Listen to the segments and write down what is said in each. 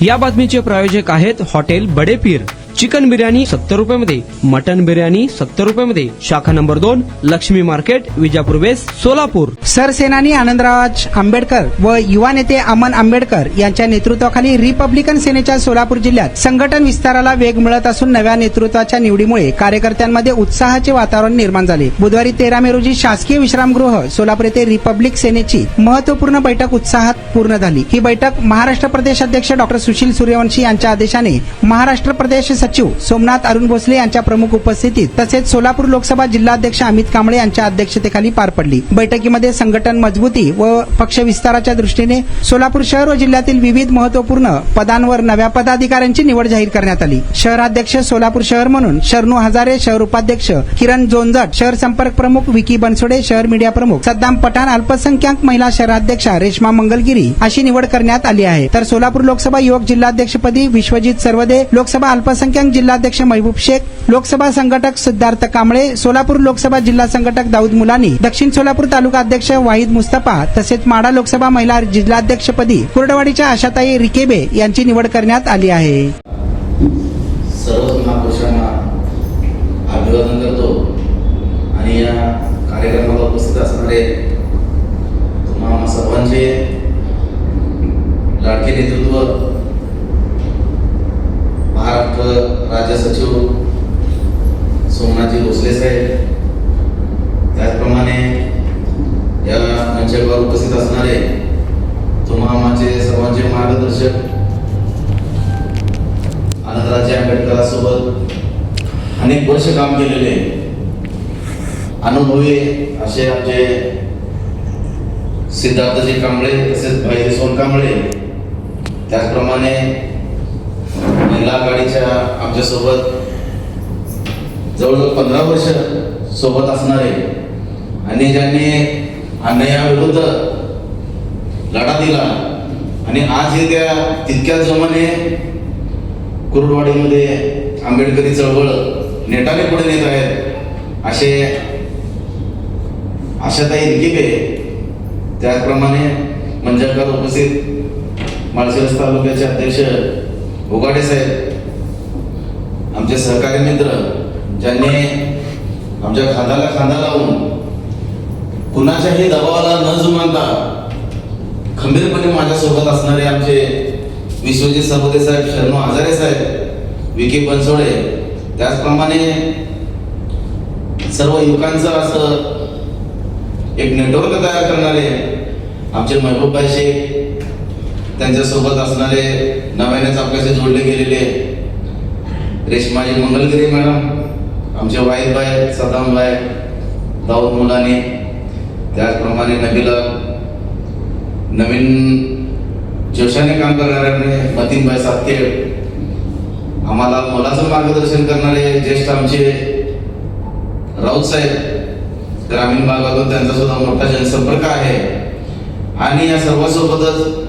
या बातमीचे प्रायोजक आहेत हॉटेल बडे पीर। चिकन बिर्याणी 70 रुपयामध्ये, मटन बिर्याणी 70 रुपयामध्ये, शाखा number 2, Lakshmi market, Vijapur west, Solapur. सरसेनानी आनंदराज आंबेडकर व युवा नेते अमन आंबेडकर यांच्या नेतृत्वाखाली रिपब्लिकन सेनेच्या सोलापूर जिल्ह्यात संघटन विस्ताराला वेग मिळत असून नव्या नेतृत्वाच्या निवडीमुळे कार्यकर्त्यांमध्ये उत्साहाचे वातावरण निर्माण झाले। बुधवारी 13 मे रोजी शासकीय विश्रामगृह सोलापूर येथे रिपब्लिक सेनेची महत्वपूर्ण बैठक उत्साहात पूर्ण झाली। ही बैठक महाराष्ट्र प्रदेश अध्यक्ष डॉक्टर सुशील सूर्यवंशी यांच्या आदेशाने महाराष्ट्र प्रदेश सचिव सोमनाथ अरुण भोसले यांच्या प्रमुख उपस्थितीत तसेच सोलापूर लोकसभा जिल्हाध्यक्ष अमित कांबळे यांच्या अध्यक्षतेखाली पार पडली। बैठकीमध्ये संघटन मजबूती व पक्ष विस्ताराच्या दृष्टीने सोलापूर शहर व जिल्ह्यातील विविध महत्वपूर्ण पदांवर नव्या पदाधिकाऱ्यांची निवड जाहीर करण्यात आली। शहराध्यक्ष सोलापूर शहर म्हणून शरणू हजारे, शहर उपाध्यक्ष किरण जोंजट, शहर संपर्क प्रमुख विकी बनसोडे, शहर मीडिया प्रमुख सद्दाम पठाण, अल्पसंख्याक महिला शहराध्यक्षा रेश्मा मंगलगिरी अशी निवड करण्यात आली आहे। तर सोलापूर लोकसभा युवक जिल्हाध्यक्षपदी विश्वजित सरवदे, लोकसभा अल्पसंख्याक जिल्हाध्यक्ष महबूब शेख, लोकसभा संघटक सिद्धार्थ कांबळे, सोलापूर लोकसभा जिल्हा संघटक दाऊद मुलानी, दक्षिण सोलापूर तालुका अध्यक्ष वाहिद मुस्तफा तसेच माढा लोकसभा महिला जिल्हाध्यक्षपदी कुर्डवाडीच्या आशाताई रिकेबे यांची निवड करण्यात आली आहे। सर्व महापुरुषांना अभिवादन करतो आणि या कार्यक्रमाला उपस्थित असणारे तुम्हा सर्वांचे लाडके नेतृत्व महाराष्ट्र राज्य सचिव सोमनाथजी भोसले साहेब, त्याचप्रमाणे या मंचावर उपस्थित असणारे तुम्हा माझे सर्वांचे मार्गदर्शक आनंदराज आंबेडकरांसोबत अनेक वर्ष काम केलेले अनुभवी असे आमचे सिद्धार्थजी कांबळे तसेच भाई सोन कांबळे, त्याचप्रमाणे महिला आघाडीच्या आमच्यासोबत जवळजवळ 15 वर्ष सोबत असणारे आणि ज्यांनी अन्यायाविरुद्ध लढा दिला आणि आजही त्या तितक्याच जोमाने कुर्डवाडीमध्ये आंबेडकरी चळवळ नेटाने पुढे नेत आहेत असे आशाताई रिकेबे, त्याचप्रमाणे मंजरकर उपस्थित माळशिरस तालुक्याचे अध्यक्ष उगाडे साहेब, आमचे सहकारी मित्र ज्यांनी आमच्या खांद्याला खांदा लावून कुणाच्याही दबावाला न जुमानता खंबीरपणे माझ्यासोबत असणारे आमचे विश्वजित सरवदे साहेब, शरणू हजारे साहेब, विकी बनसोडे, त्याचप्रमाणे सर्व युवकांचं असं एक नेटवर्क तयार करणारे आमचे महबूब शेख, त्यांच्यासोबत असणारे नव्यानेच आपल्याशी जोडले गेलेले रेश्माजी मंगलगिरी मॅडम, आमचे वाहिद भाई, सद्दाम भाई, दाऊद मुलानी, त्याचप्रमाणे नबीला नवीन जोशाने काम करणारे मतीन भाई सातके, आम्हाला मोलाचं मार्गदर्शन करणारे ज्येष्ठ आमचे राऊत साहेब ग्रामीण भागातून, त्यांचा सुद्धा मोठा जनसंपर्क आहे आणि या सर्वांसोबतच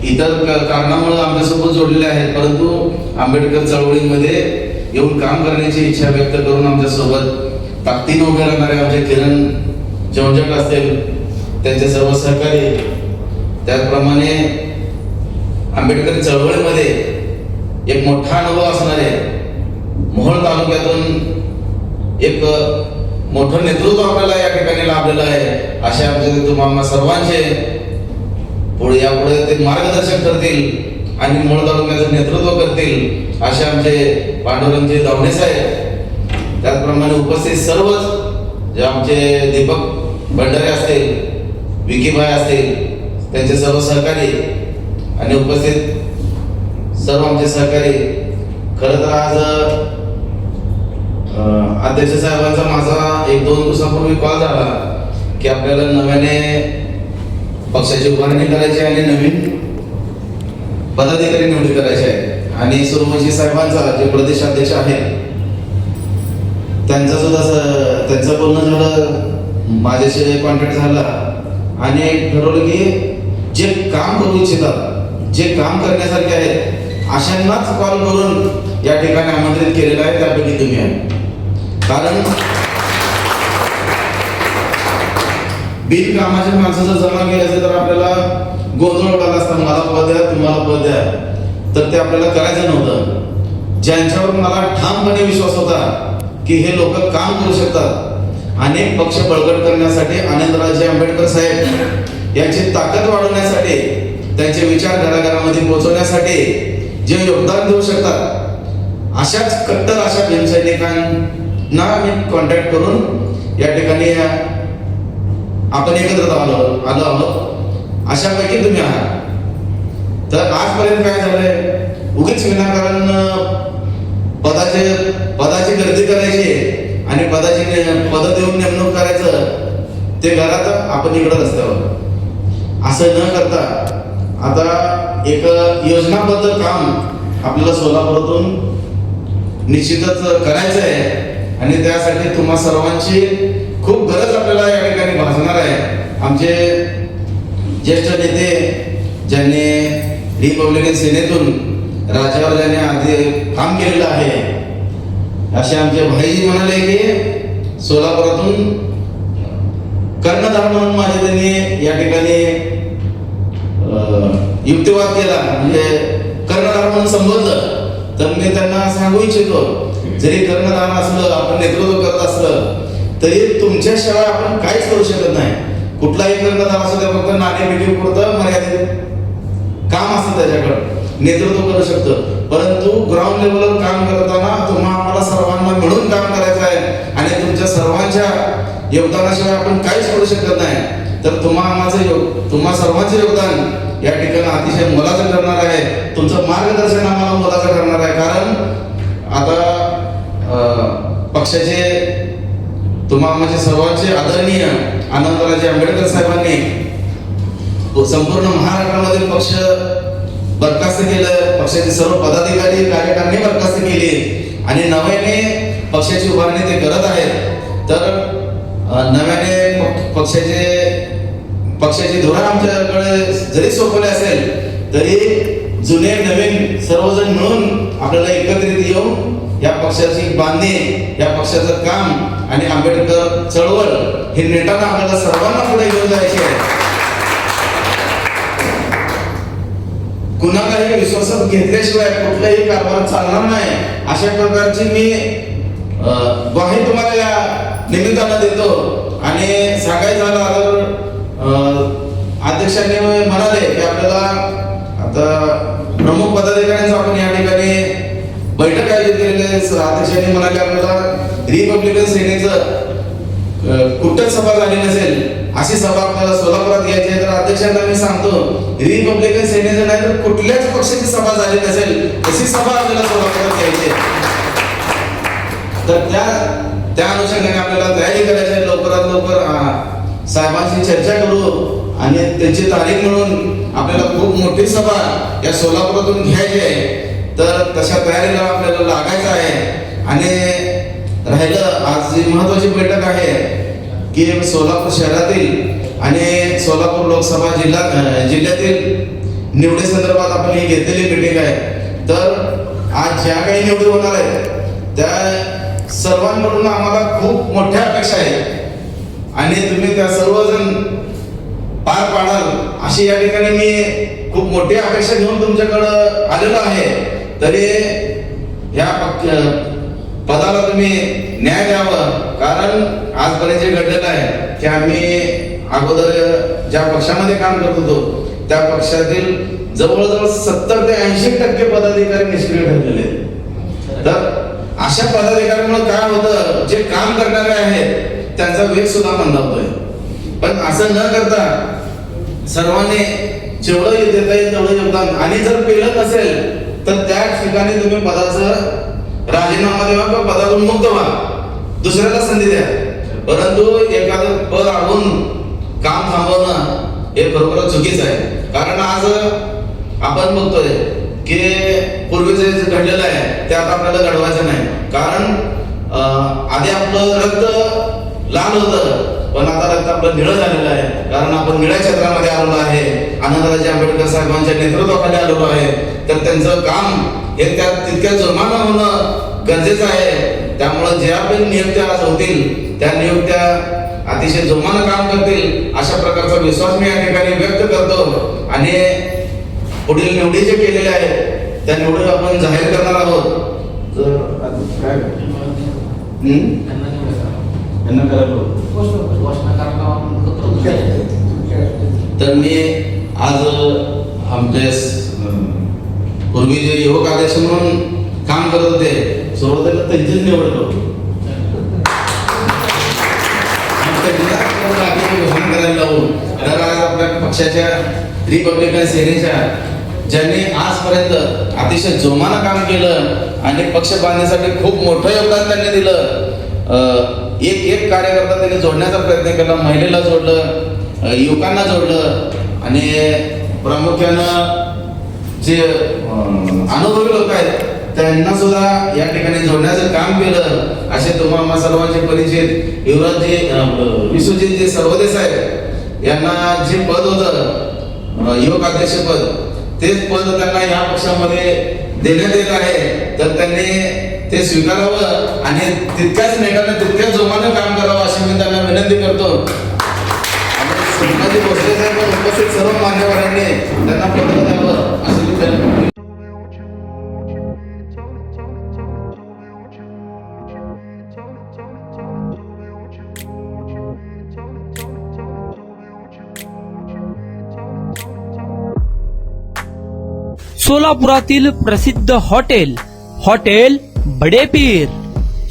इतर कारणामुळे आमच्यासोबत जोडलेले आहेत, परंतु आंबेडकर चळवळीमध्ये येऊन काम करण्याची इच्छा व्यक्त करून आमच्यासोबत ताकदीने उभे राहणारे आमचे किरण जोंजट असतील, त्यांचे सर्व सहकारी, त्याचप्रमाणे आंबेडकर चळवळीमध्ये एक मोठा अनुभव असणारे मोहोळ तालुक्यातून एक मोठं नेतृत्व आपल्याला या ठिकाणी लाभलेलं आहे असे आमचे तुम्हाला सर्वांचे पुढे यापुढे ते मार्गदर्शन करतील आणि मोहोळ तालुक्याचं नेतृत्व करतील असे आमचे पांडुरंगजी दावणे साहेब, त्याचप्रमाणे उपस्थित सर्वच जे आमचे दीपक भंडारे असतील, विकीभाई असतील, त्यांचे सर्व सहकारी आणि उपस्थित सर्व आमचे सहकारी। खरं तर आज अध्यक्ष साहेबांचा माझा 1-2 दिवसापूर्वी कॉल झाला की आपल्याला नव्याने पक्षाची उभारणी करायची आणि नवीन पदाधिकारी निवड करायची आहे आणि सूर्यवंशी साहेबांचा जे प्रदेशाध्यक्ष आहेत त्यांचं बोलणं झालं, माझ्याशी कॉन्टॅक्ट झाला आणि ठरवलं की जे काम करू इच्छितात, जे काम करण्यासारखे आहेत अशांनाच कॉल करून या ठिकाणी आमंत्रित केलेलं आहे, त्यापैकी तुम्ही आहे। कारण बिनकामाच्या माणसाचं जमा केलं असेल तर आपल्याला गोंधळ उडाला असता, मला पद द्या तुम्हाला पद द्या, तर ते आपल्याला करायचं नव्हतं. ज्यांच्यावर मला ठामपणे विश्वास होता की हे लोक काम करू शकतात, अनेक पक्ष बळकट करण्यासाठी, आनंदराजे आंबेडकर साहेब यांची ताकद वाढवण्यासाठी, त्यांचे विचार घराघरामध्ये पोहोचवण्यासाठी जे योगदान देऊ शकतात, अशाच कट्टर अशा भीमसैनिकांना मी कॉन्टॅक्ट करून या ठिकाणी आपण एकत्र आलो आहोत. अशापैकी तुम्ही आहात. तर आजपर्यंत काय झालंय, उगीच विनाकारण पदाची गर्दी करायची आणि पद देऊन नेमणूक करायचं, ते घरात आपण इकडं रस्त्यावर. असं न करता आता एक योजनाबद्ध काम आपल्याला सोलापुरातून निश्चितच करायचं आहे आणि त्यासाठी तुम्हा सर्वांची खूप गरज आपल्याला या ठिकाणी भासणार आहे. आमचे ज्येष्ठ नेते, ज्यांनी रिपब्लिकन सेनेतून राज्यावर ज्यांनी आधी काम केलेलं आहे, असे आमचे भाईजी म्हणाले की सोलापुरातून कर्णधार म्हणून माझे त्यांनी या ठिकाणी युक्तिवाद केला, म्हणजे कर्णधार म्हणून संबोधलं. तर मी त्यांना सांगू इच्छितो, जरी कर्णधार असलं, आपण नेतृत्व करत असलं, तरी तुमच्याशिवाय आपण काहीच करू शकत नाही. कुठलाही कर्णधार असू द्या, फक्त नाणे मिटिंग पुरतं मर्यादित काम असतं त्याच्याकडं, नेतृत्व करू शकतं. परंतु ग्राउंड लेवलवर काम करताना तुम्हा आम्हाला सर्वांना मिळून काम करायचं आहे आणि तुमच्या सर्वांच्या योगदानाशिवाय आपण काहीच करू शकत नाही. तर तुम्हा सर्वांचं योगदान या ठिकाणी अतिशय मोलाचं ठरणार आहे. तुमचं मार्गदर्शन आम्हाला मोलाचं ठरणार आहे. कारण आता पक्षाचे म्हणजे सर्वांचे आदरणीय आनंदराजे आंबेडकर साहेबांनी संपूर्ण महाराष्ट्रामधील पक्ष बरखास्त केलं, पक्षाचे सर्व पदाधिकारी कार्यकारिणी बरखास्त केली आणि नव्याने पक्षाची उभारणी ते करत आहेत. तर नव्याने पक्षाची धोरण आमच्याकडे जरी सोपवले असेल, तरी जुने नवीन सर्वजण मिळून आपल्याला एकत्रित येऊन या पक्षाची बांधणी, या पक्षाचं काम आणि आंबेडकर चळवळ हे नेटानं आपल्याला सर्वांना पुढे घेऊन जायचे आहे. कुणालाही विश्वासात घेतल्याशिवाय कुठलाही कारभार चालणार नाही, अशा प्रकारची मी ग्वाही तुम्हाला या निमित्तानं देतो. आणि सांगायचं झालं तर अध्यक्षांनी म्हणाले की आपल्याला आता प्रमुख पदाधिकाऱ्यांचं आपण या ठिकाणी बैठक आयोजित केलेली आहे. अध्यक्षांनी म्हणाले आपल्याला रिपब्लिकन सेनेचं कुठं सभा झाली नसेल अशी सभा आपल्याला सोलापुरात घ्यायची आहे. तर अध्यक्षांना मी सांगतो, रिपब्लिकन सेनेचं नाही तर कुठल्याच पक्षाची सभा झाली नसेल तशी सभा आपल्याला सोलापुरात घ्यायची आहे. तर त्या अनुषंगाने आपल्याला तयारी करायची आहे. लवकरात लवकर साहेबांशी चर्चा करू आणि त्यांची तारीख म्हणून आपल्याला खूप मोठी सभा या सोलापुरातून घ्यायची आहे. तर तशा तयारीला आपल्याला लागायचं आहे. आणि राहिलं आज जी महत्वाची बैठक आहे की सोलापूर शहरातील आणि सोलापूर लोकसभा जिल्ह्यातील निवडी संदर्भात आपण ही घेतलेली मीटिंग आहे. तर आज ज्या काही निवडी होणार आहेत त्या सर्वांकडून आम्हाला खूप मोठ्या अपेक्षा आहेत आणि तुम्ही त्या सर्वजण पार पाडाल अशी या ठिकाणी मी खूप मोठी अपेक्षा घेऊन तुमच्याकडं आलेलो आहे. तरी या पदाला तुम्ही न्याय द्यावं, कारण आजपर्यंत जे घडलेलं आहे की आम्ही अगोदर ज्या पक्षामध्ये काम करत होतो त्या पक्षातील जवळजवळ 70 ते 80% पदाधिकारी निष्क्रिय ठरलेले आहेत. तर अशा पदाधिकाऱ्यांमुळे काय होतं, जे काम करणारे आहेत त्यांचा वेग सुद्धा मंदावतोय. पण असं न करता सर्वांनी जेवढं देता येईल तेवढं योगदान, आणि जर पेलत नसेल तर त्या ठिकाणी तुम्ही पदाचं राजीनामा देवा किंवा पदातून मुक्त व्हा, दुसऱ्याला संधी द्या. परंतु एखादं पद अडवून काम थांबवणं हे बरोबर चुकीचं आहे. कारण आज आपण बघतोय की पूर्वीचं जे घडलेलं आहे ते आता आपल्याला घडवायचं नाही. कारण आधी आपलं रक्त लाल होतं पण आता रक्त आपलं निळं झालेलं आहे. कारण आपण निळ्या क्षेत्रामध्ये आलेलो आहे, आनंदराजे आंबेडकर साहेबांच्या नेतृत्वाखाली आलेलो आहे. तर त्यांचं काम हे तितक्या जोमानं होणं गरजेचं आहे. त्यामुळे ज्या पण नियुक्त्या आज होतील त्या नियुक्त्या अतिशय जोमानं काम करतील अशा प्रकारचा विश्वास मी या ठिकाणी व्यक्त करतो आणि पुढील निवडी जे केलेल्या आहेत त्या निवडी आपण जाहीर करणार आहोत. काय तर मी आज आमचे पूर्वी जे युवक अध्यक्ष म्हणून काम करत होते सुरुवातीला त्यांचीच निवड करतो घोषणा करायला लावून तर आज आपल्या पक्षाच्या रिपब्लिकन सेनेच्या ज्यांनी आजपर्यंत अतिशय जोमानं काम केलं आणि पक्ष बांधण्यासाठी खूप मोठं योगदान त्यांनी दिलं. एक एक कार्यकर्ता त्यांनी जोडण्याचा प्रयत्न केला, महिलेला जोडलं, युवकांना जोडलं आणि प्रामुख्यानं जे अनुभवी लोक आहेत त्यांना सुद्धा या ठिकाणी जोडण्याचं काम केलं. असे तुम्हाला सर्वांचे परिचित युवराजजी विश्वजितजी सर्वदेश आहेत यांना जे पद होतं युवक अध्यक्ष पद तेच पद त्यांना या पक्षामध्ये देण्यात येत आहे तर त्यांनी ते स्वीकारावं आणि तितक्याच नेटाने तितक्याच जोमानं काम करावं अशी मी त्यांना विनंती करतो. संभाजी भोसले साहेब उपस्थित सर्व मान्यवरांनी त्यांना पत्र द्यावं अशी मी विनंती. सोलापुरातील प्रसिद्ध हॉटेल हॉटेल बडेपीर.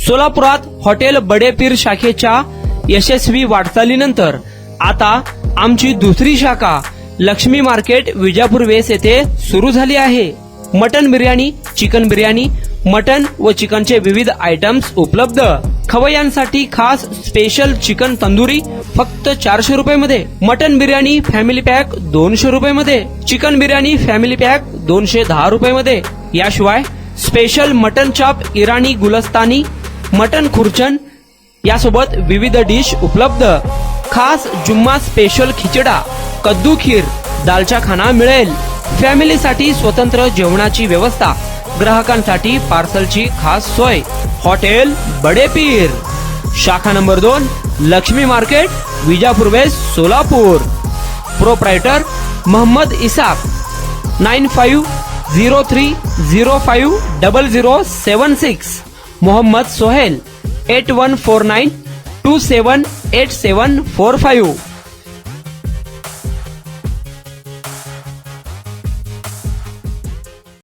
सोलापुरात हॉटेल बडेपीर शाखेच्या यशस्वी वाटचालीनंतर आता आमची दुसरी शाखा लक्ष्मी मार्केट विजापूर वेस येथे सुरू झाली आहे. Mutton biryani, chicken biryani, mutton व चिकनचे विविध आयटम्स उपलब्ध. खवय्यांसाठी खास स्पेशल चिकन तंदुरी फक्त 400 रुपये मध्ये, मटन बिर्याणी फॅमिली पॅक 200 रुपये मध्ये, चिकन बिर्याणी फॅमिली पॅक 210 रुपये मध्ये. याशिवाय स्पेशल मटन चाप, इराणी गुलस्तानी, मटन खुर्चन यासोबत विविध डिश उपलब्ध. खास जुम्मा स्पेशल खिचडा, कद्दू खीर, दालचा खाना मिळेल. फॅमिलीसाठी स्वतंत्र जेवणाची व्यवस्था, ग्राहकांसाठी पार्सलची खास सोय. हॉटेल बडेपीर, शाखा number 2, Lakshmi market, Vijapur west, Solapur. Proprietor Mohammed Isaq. 9503050076. Mohammed Sohail. 8149278745.